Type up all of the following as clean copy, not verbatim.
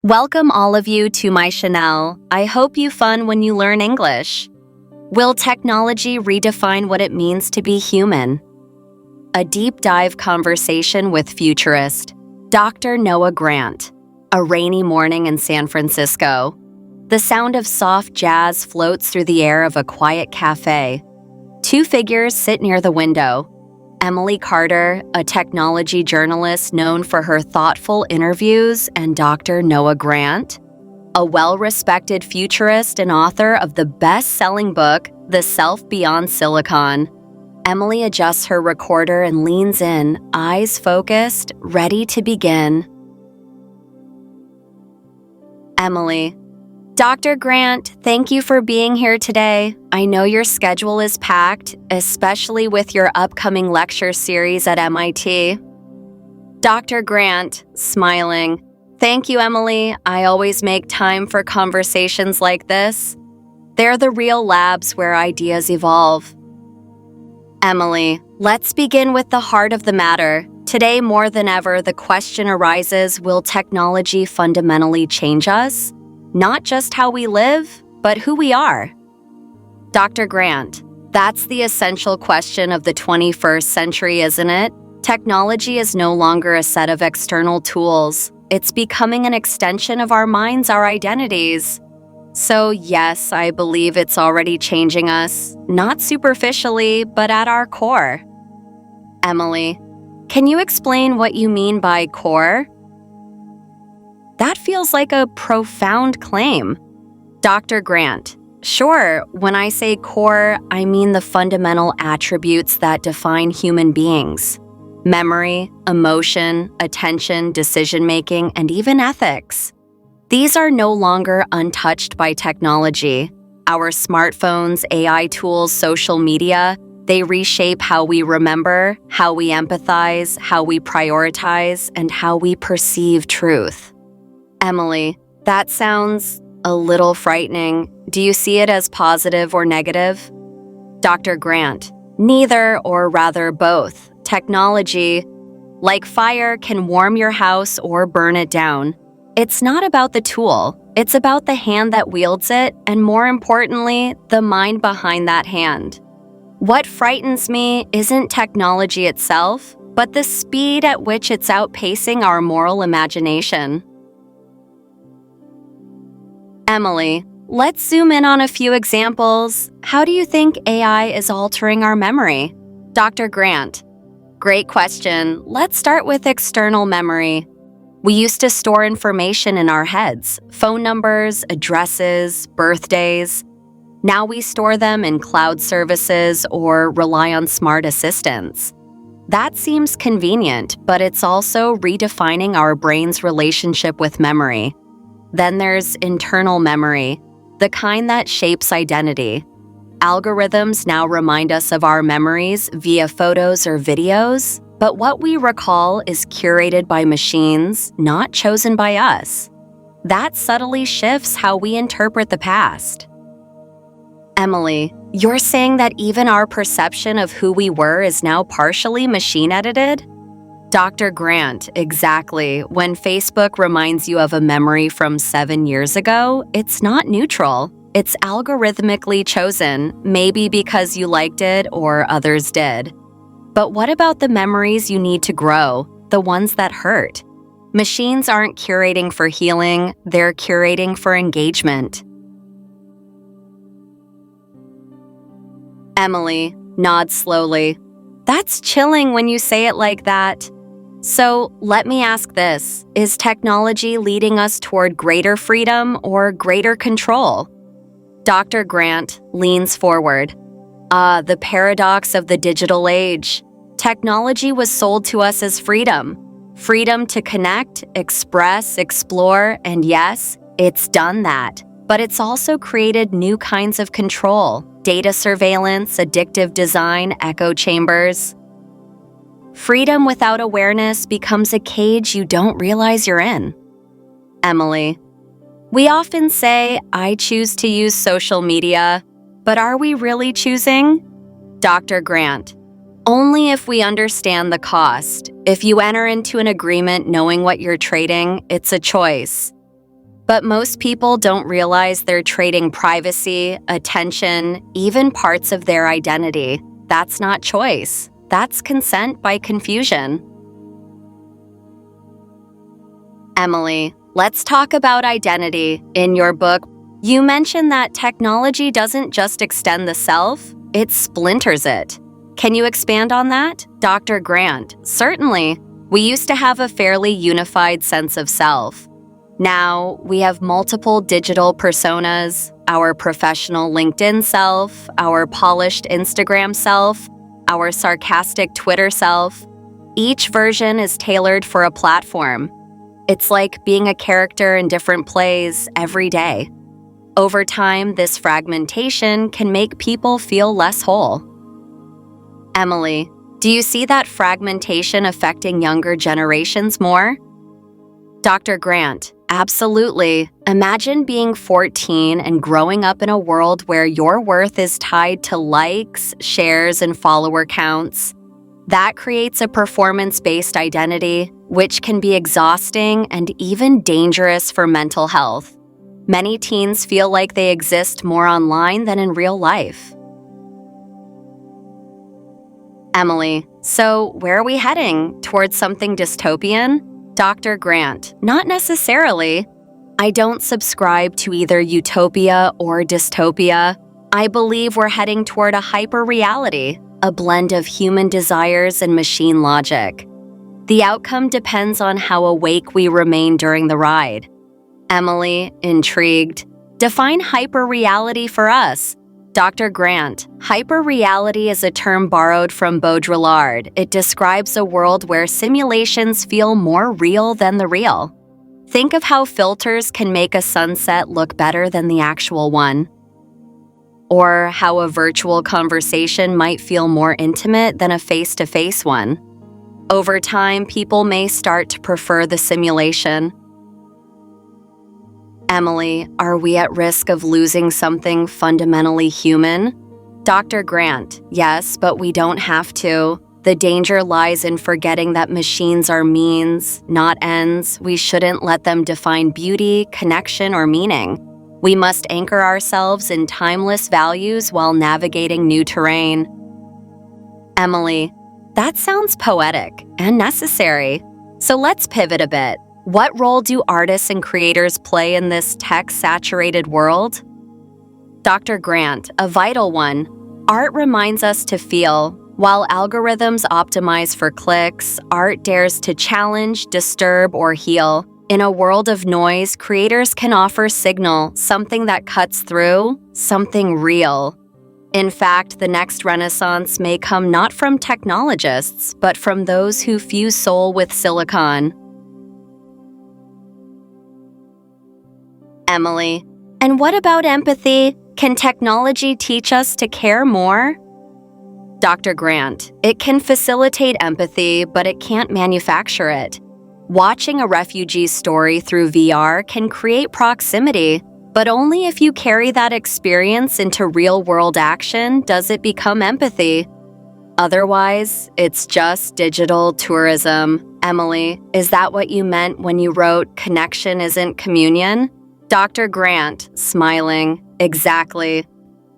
Welcome all of you to my channel. I hope you fun when you learn English. Will technology redefine what it means to be human? A deep dive conversation with futurist Dr. Noah Grant. A rainy morning in San Francisco. The sound of soft jazz floats through the air of a quiet cafe. Two figures sit near the window. Emily Carter, a technology journalist known for her thoughtful interviews, and Dr. Noah Grant, a well-respected futurist and author of the best-selling book, The Self Beyond Silicon. Emily adjusts her recorder and leans in, eyes focused, ready to begin. Emily: Dr. Grant, thank you for being here today. I know your schedule is packed, especially with your upcoming lecture series at MIT. Dr. Grant, smiling: Thank you, Emily. I always make time for conversations like this. They're the real labs where ideas evolve. Emily: Let's begin with the heart of the matter. Today, more than ever, the question arises, will technology fundamentally change us? Not just how we live, but who we are. Dr. Grant: That's the essential question of the 21st century, isn't it? Technology is no longer a set of external tools. It's becoming an extension of our minds, our identities. So yes, I believe it's already changing us, not superficially, but at our core. Emily: Can you explain what you mean by core? That feels like a profound claim. Dr. Grant: Sure, when I say core, I mean the fundamental attributes that define human beings. Memory, emotion, attention, decision-making, and even ethics. These are no longer untouched by technology. Our smartphones, AI tools, social media, they reshape how we remember, how we empathize, how we prioritize, and how we perceive truth. Emily: That sounds a little frightening. Do you see it as positive or negative? Dr. Grant: Neither, or rather both. Technology, like fire, can warm your house or burn it down. It's not about the tool. It's about the hand that wields it, and more importantly, the mind behind that hand. What frightens me isn't technology itself, but the speed at which it's outpacing our moral imagination. Emily: Let's zoom in on a few examples. How do you think AI is altering our memory? Dr. Grant: Great question. Let's start with external memory. We used to store information in our heads: phone numbers, addresses, birthdays. Now we store them in cloud services or rely on smart assistants. That seems convenient, but it's also redefining our brain's relationship with memory. Then there's internal memory, the kind that shapes identity. Algorithms now remind us of our memories via photos or videos, but what we recall is curated by machines, not chosen by us. That subtly shifts how we interpret the past. Emily: You're saying that even our perception of who we were is now partially machine-edited? Dr. Grant: Exactly. When Facebook reminds you of a memory from 7 years ago, it's not neutral. It's algorithmically chosen, maybe because you liked it or others did. But what about the memories you need to grow, the ones that hurt? Machines aren't curating for healing, they're curating for engagement. Emily nods slowly. That's chilling when you say it like that. So let me ask this: is technology leading us toward greater freedom or greater control? Dr. Grant leans forward. The paradox of the digital age. Technology was sold to us as freedom. Freedom to connect, express, explore, and yes, it's done that. But it's also created new kinds of control: data surveillance, addictive design, echo chambers. Freedom without awareness becomes a cage you don't realize you're in. Emily: We often say, I choose to use social media, but are we really choosing? Dr. Grant: Only if we understand the cost. If you enter into an agreement knowing what you're trading, it's a choice. But most people don't realize they're trading privacy, attention, even parts of their identity. That's not choice. That's consent by confusion. Emily, let's talk about identity. In your book, you mentioned that technology doesn't just extend the self, it splinters it. Can you expand on that? Dr. Grant, certainly. We used to have a fairly unified sense of self. Now, we have multiple digital personas, our professional LinkedIn self, our polished Instagram self, our sarcastic Twitter self. Each version is tailored for a platform. It's like being a character in different plays every day. Over time, this fragmentation can make people feel less whole. Emily, do you see that fragmentation affecting younger generations more? Dr. Grant, absolutely. Imagine being 14 and growing up in a world where your worth is tied to likes, shares, and follower counts. That creates a performance-based identity, which can be exhausting and even dangerous for mental health. Many teens feel like they exist more online than in real life. Emily, so where are we heading? Towards something dystopian? Dr. Grant, not necessarily. I don't subscribe to either utopia or dystopia. I believe we're heading toward a hyper-reality, a blend of human desires and machine logic. The outcome depends on how awake we remain during the ride. Emily, intrigued. Define hyper-reality for us. Dr. Grant, hyper-reality is a term borrowed from Baudrillard. It describes a world where simulations feel more real than the real. Think of how filters can make a sunset look better than the actual one. Or how a virtual conversation might feel more intimate than a face-to-face one. Over time, people may start to prefer the simulation. Emily, are we at risk of losing something fundamentally human? Dr. Grant, yes, but we don't have to. The danger lies in forgetting that machines are means, not ends. We shouldn't let them define beauty, connection, or meaning. We must anchor ourselves in timeless values while navigating new terrain. Emily, that sounds poetic and necessary. So let's pivot a bit. What role do artists and creators play in this tech-saturated world? Dr. Grant, a vital one. Art reminds us to feel. While algorithms optimize for clicks, art dares to challenge, disturb, or heal. In a world of noise, creators can offer signal, something that cuts through, something real. In fact, the next renaissance may come not from technologists, but from those who fuse soul with silicon. Emily, and what about empathy? Can technology teach us to care more? Dr. Grant, it can facilitate empathy, but it can't manufacture it. Watching a refugee's story through VR can create proximity, but only if you carry that experience into real-world action does it become empathy. Otherwise, it's just digital tourism. Emily, is that what you meant when you wrote "Connection isn't communion"? Dr. Grant, smiling, exactly.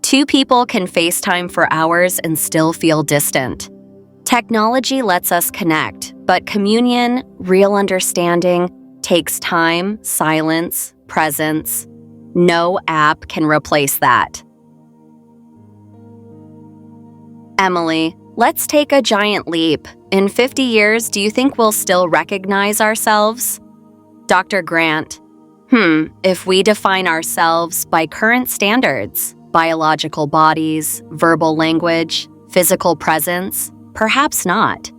Two people can FaceTime for hours and still feel distant. Technology lets us connect, but communion, real understanding, takes time, silence, presence. No app can replace that. Emily, let's take a giant leap. In 50 years, do you think we'll still recognize ourselves? Dr. Grant, if we define ourselves by current standards, biological bodies, verbal language, physical presence, perhaps not.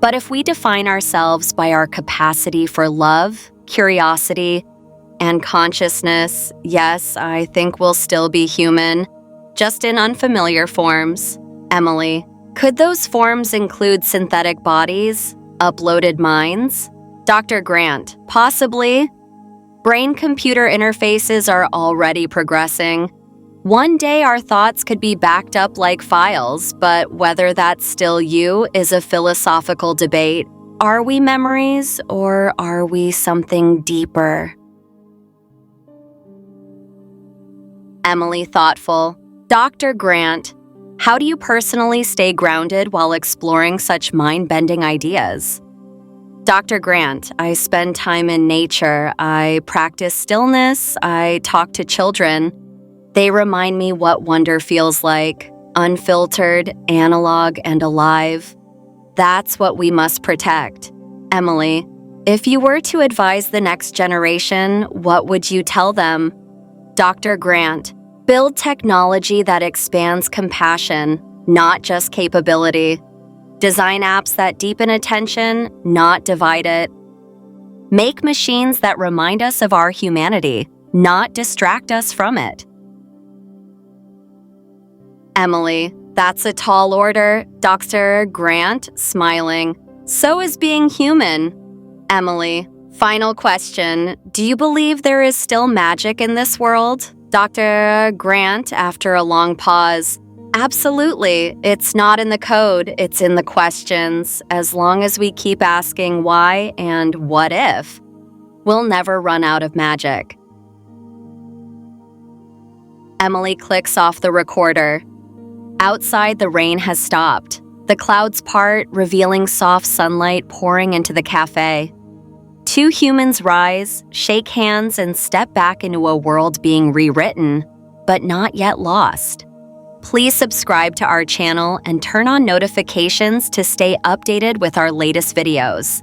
But if we define ourselves by our capacity for love, curiosity, and consciousness, yes, I think we'll still be human, just in unfamiliar forms. Emily, could those forms include synthetic bodies, uploaded minds? Dr. Grant, possibly. Brain-computer interfaces are already progressing. One day our thoughts could be backed up like files, but whether that's still you is a philosophical debate. Are we memories or are we something deeper? Emily, thoughtful. Dr. Grant, how do you personally stay grounded while exploring such mind-bending ideas? Dr. Grant, I spend time in nature. I practice stillness. I talk to children. They remind me what wonder feels like, unfiltered, analog, and alive. That's what we must protect. Emily, if you were to advise the next generation, what would you tell them? Dr. Grant, build technology that expands compassion, not just capability. Design apps that deepen attention, not divide it. Make machines that remind us of our humanity, not distract us from it. Emily, that's a tall order. Dr. Grant, smiling. So is being human. Emily, final question. Do you believe there is still magic in this world? Dr. Grant, after a long pause. Absolutely. It's not in the code, it's in the questions. As long as we keep asking why and what if, we'll never run out of magic. Emily clicks off the recorder. Outside, the rain has stopped. The clouds part, revealing soft sunlight pouring into the cafe. Two humans rise, shake hands, and step back into a world being rewritten, but not yet lost. Please subscribe to our channel and turn on notifications to stay updated with our latest videos.